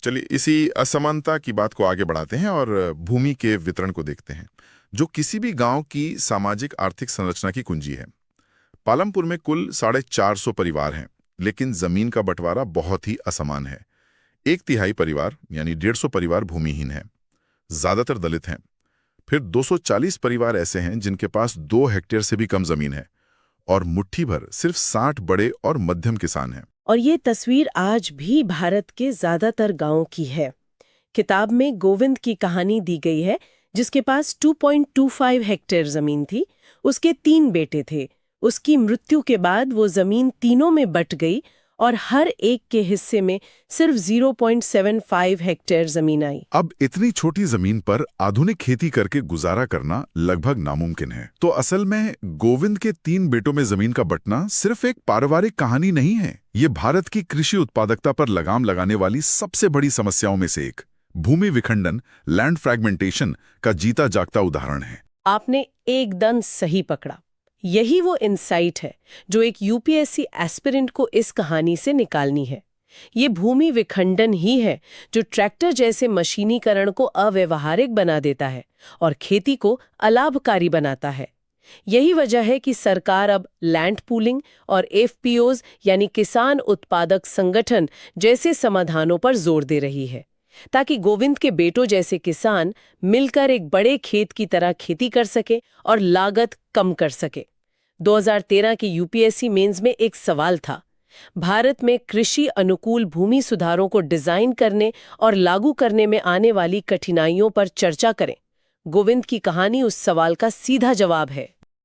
चलिए इसी असमानता की बात को आगे बढ़ाते हैं और भूमि के वितरण को देखते हैं, जो किसी भी गांव की सामाजिक आर्थिक संरचना की कुंजी है। पालमपुर में कुल 450 परिवार हैं, लेकिन जमीन का बंटवारा बहुत ही असमान है। एक तिहाई परिवार यानी 150 परिवार भूमिहीन हैं, ज्यादातर दलित हैं। फिर 240 परिवार ऐसे हैं जिनके पास 2 हेक्टेयर से भी कम जमीन है, और मुट्ठी भर सिर्फ 60 बड़े और मध्यम किसान हैं। और ये तस्वीर आज भी भारत के ज्यादातर गांवों की है। किताब में गोविंद की कहानी दी गई है, जिसके पास 2.25 हेक्टेयर जमीन थी। उसके 3 बेटे थे। उसकी मृत्यु के बाद वो जमीन तीनों में बट गई और हर एक के हिस्से में सिर्फ 0.75 हेक्टेयर जमीन आई। अब इतनी छोटी जमीन पर आधुनिक खेती करके गुजारा करना लगभग नामुमकिन है। तो असल में गोविंद के 3 बेटों में जमीन का बंटना सिर्फ एक पारिवारिक कहानी नहीं है, ये भारत की कृषि उत्पादकता पर लगाम लगाने वाली सबसे बड़ी समस्याओं में से एक, भूमि विखंडन, लैंड फ्रैगमेंटेशन का जीता जागता उदाहरण है। आपने एकदम सही पकड़ा। यही वो इंसाइट है जो एक यूपीएससी एस्पिरेंट को इस कहानी से निकालनी है। ये भूमि विखंडन ही है जो ट्रैक्टर जैसे मशीनीकरण को अव्यवहारिक बना देता है और खेती को अलाभकारी बनाता है। यही वजह है कि सरकार अब लैंड पूलिंग और एफपीओज यानी किसान उत्पादक संगठन जैसे समाधानों पर जोर दे रही है, ताकि गोविंद के बेटों जैसे किसान मिलकर एक बड़े खेत की तरह खेती कर सके और लागत कम कर सके। 2013 के यूपीएससी मेंस में एक सवाल था, भारत में कृषि अनुकूल भूमि सुधारों को डिजाइन करने और लागू करने में आने वाली कठिनाइयों पर चर्चा करें। गोविंद की कहानी उस सवाल का सीधा जवाब है।